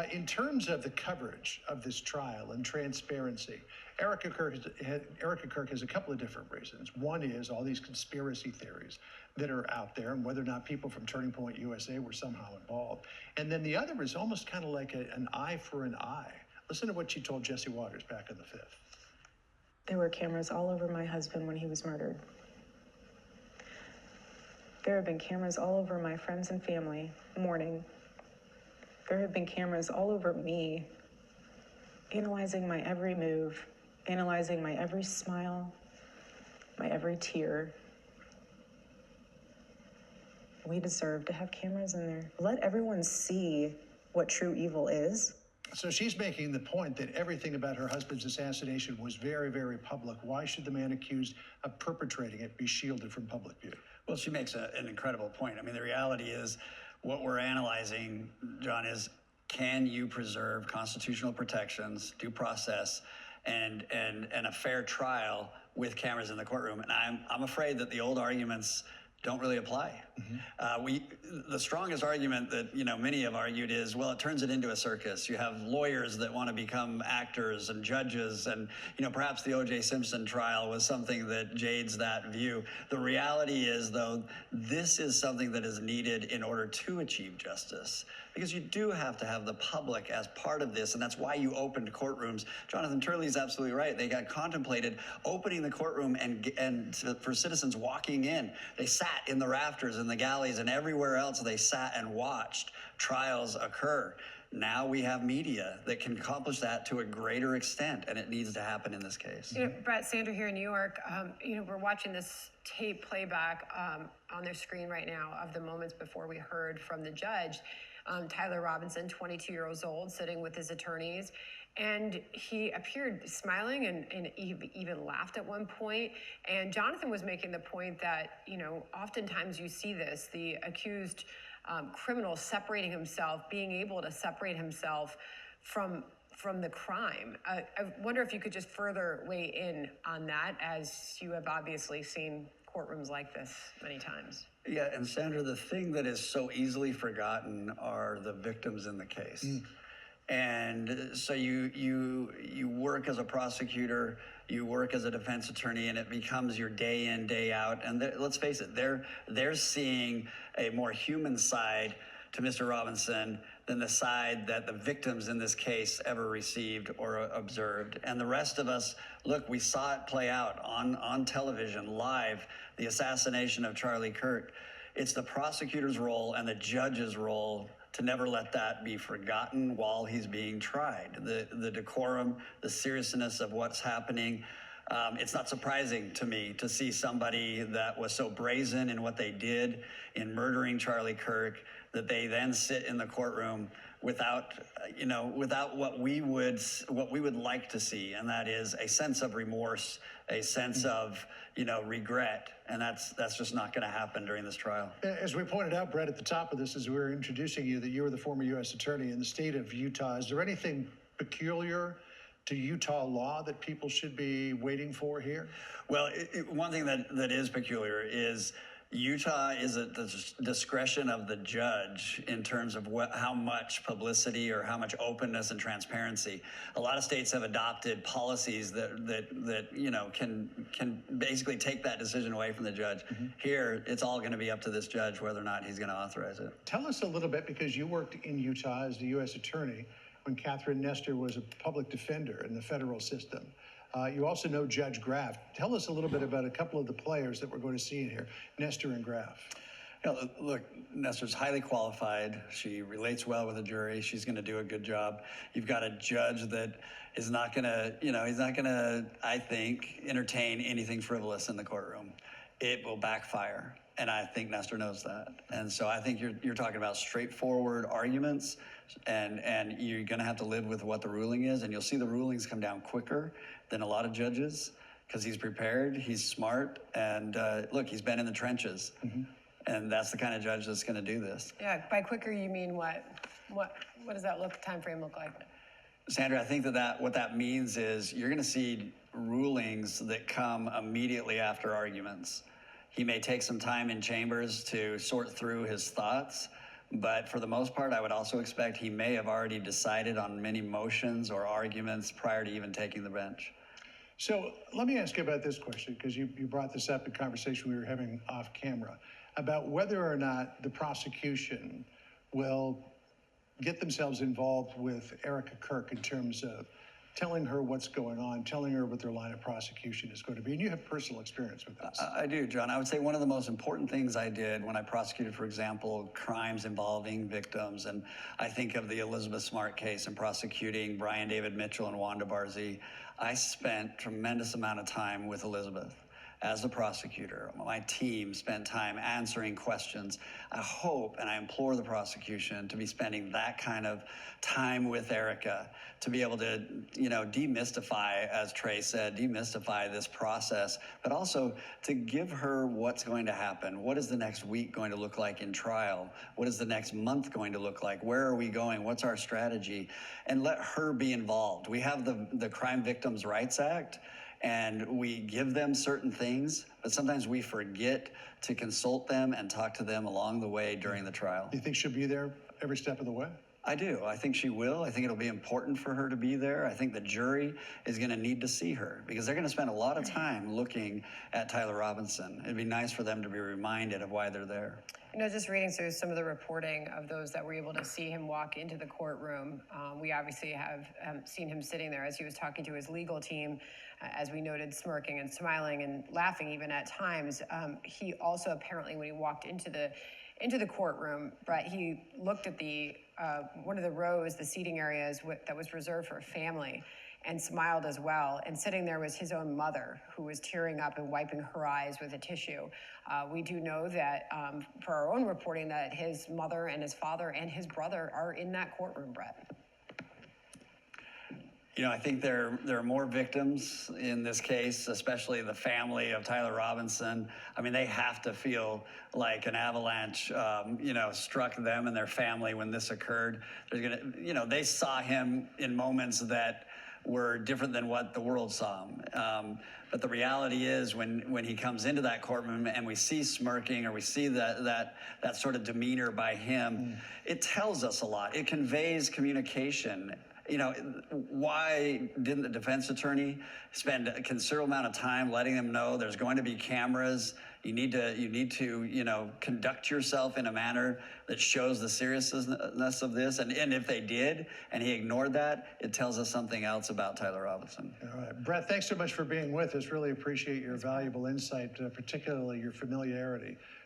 In terms of the coverage of this trial and transparency, Erica Kirk has a couple of different reasons. One is all these conspiracy theories that are out there and whether or not people from Turning Point USA were somehow involved. And then the other is almost kind of like an eye for an eye. Listen to what she told Jesse Waters back on the 5th. There were cameras all over my husband when he was murdered. There have been cameras all over my friends and family mourning. There have been cameras all over me, analyzing my every move, analyzing my every smile, my every tear. We deserve to have cameras in there. Let everyone see what true evil is. So she's making the point that everything about her husband's assassination was very, very public. Why should the man accused of perpetrating it be shielded from public view? Well, she makes an incredible point. I mean, the reality is what we're analyzing, John, is can you preserve constitutional protections, due process, and a fair trial with cameras in the courtroom? And I'm afraid that the old arguments don't really apply. The strongest argument that many have argued is, well, it turns it into a circus. You have lawyers that want to become actors and judges, and perhaps the O.J. Simpson trial was something that jades that view. The reality is, though, this is something that is needed in order to achieve justice, because you do have to have the public as part of this, and that's why you opened courtrooms. Jonathan Turley is absolutely right. They got contemplated opening the courtroom and for citizens walking in. They sat in the rafters and the galleys and everywhere else. They sat and watched trials occur. Now we have media that can accomplish that to a greater extent, and it needs to happen in this case. Brett, Sandra here in New York, we're watching this tape playback on their screen right now of the moments before we heard from the judge. Tyler Robinson, 22 years old, sitting with his attorneys, and he appeared smiling and even laughed at one point. And Jonathan was making the point that, oftentimes you see this, the accused criminal separating himself, being able to separate himself from the crime. I wonder if you could just further weigh in on that, as you have obviously seen courtrooms like this many times. Yeah, and Sandra, the thing that is so easily forgotten are the victims in the case. And so you work as a prosecutor, you work as a defense attorney, and it becomes your day in, day out. And let's face it, they're seeing a more human side to Mr. Robinson than the side that the victims in this case ever received or observed. And the rest of us, look, we saw it play out on television, live, the assassination of Charlie Kirk. It's the prosecutor's role and the judge's role to never let that be forgotten while he's being tried. The decorum, the seriousness of what's happening. It's not surprising to me to see somebody that was so brazen in what they did in murdering Charlie Kirk, that they then sit in the courtroom without what we would like to see, and that is a sense of remorse, a sense of regret, and that's just not going to happen during this trial. As we pointed out, Brett, at the top of this, as we were introducing you, that you were the former U.S. attorney in the state of Utah. Is there anything peculiar to Utah law that people should be waiting for here? Well, one thing that is peculiar is Utah is at the discretion of the judge in terms of how much publicity or how much openness and transparency. A lot of states have adopted policies that can basically take that decision away from the judge. Here, it's all going to be up to this judge whether or not he's going to authorize it. Tell us a little bit, because you worked in Utah as the U.S. attorney when Catherine Nestor was a public defender in the federal system. You also know Judge Graff. Tell us a little bit about a couple of the players that we're going to see in here, Nestor and Graff. Look, Nestor's highly qualified. She relates well with the jury. She's going to do a good job. You've got a judge that is not going to, I think, entertain anything frivolous in the courtroom. It will backfire, and I think Nestor knows that. And so I think you're talking about straightforward arguments, and you're going to have to live with what the ruling is, and you'll see the rulings come down quicker than a lot of judges because he's prepared, he's smart, and look, he's been in the trenches. And that's the kind of judge that's going to do this. Yeah, by quicker you mean what? What does that time frame look like? Sandra, I think that what that means is you're going to see rulings that come immediately after arguments. He may take some time in chambers to sort through his thoughts, But for the most part, I would also expect he may have already decided on many motions or arguments prior to even taking the bench. So let me ask you about this question, because you brought this up in conversation we were having off camera, about whether or not the prosecution will get themselves involved with Erica Kirk in terms of telling her what's going on, telling her what their line of prosecution is going to be. And you have personal experience with this. I do, John. I would say one of the most important things I did when I prosecuted, for example, crimes involving victims, and I think of the Elizabeth Smart case and prosecuting Brian David Mitchell and Wanda Barzee, I spent tremendous amount of time with Elizabeth. As a prosecutor, my team spent time answering questions. I hope and I implore the prosecution to be spending that kind of time with Erica to be able to, demystify, as Trey said, demystify this process, but also to give her what's going to happen. What is the next week going to look like in trial? What is the next month going to look like? Where are we going? What's our strategy? And let her be involved. We have the Crime Victims' Rights Act, and we give them certain things, but sometimes we forget to consult them and talk to them along the way during the trial. Do you think she'll be there every step of the way? I do. I think she will. I think it'll be important for her to be there. I think the jury is going to need to see her because they're going to spend a lot of time looking at Tyler Robinson. It'd be nice for them to be reminded of why they're there. Just reading through some of the reporting of those that were able to see him walk into the courtroom, we obviously have seen him sitting there as he was talking to his legal team, as we noted, smirking and smiling and laughing even at times. He also apparently, when he walked into the courtroom, Brett, he looked at the one of the rows, the seating areas that was reserved for a family, and smiled as well. And sitting there was his own mother, who was tearing up and wiping her eyes with a tissue. We do know that, for our own reporting, that his mother and his father and his brother are in that courtroom, Brett. I think there are more victims in this case, especially the family of Tyler Robinson. I mean, they have to feel like an avalanche, struck them and their family when this occurred. They saw him in moments that were different than what the world saw him. But the reality is when he comes into that courtroom and we see smirking or we see that sort of demeanor by him, it tells us a lot. It conveys communication. Why didn't the defense attorney spend a considerable amount of time letting them know there's going to be cameras? You need to conduct yourself in a manner that shows the seriousness of this. And if they did, and he ignored that, it tells us something else about Tyler Robinson. All right. Brett, thanks so much for being with us. Really appreciate your valuable insight, particularly your familiarity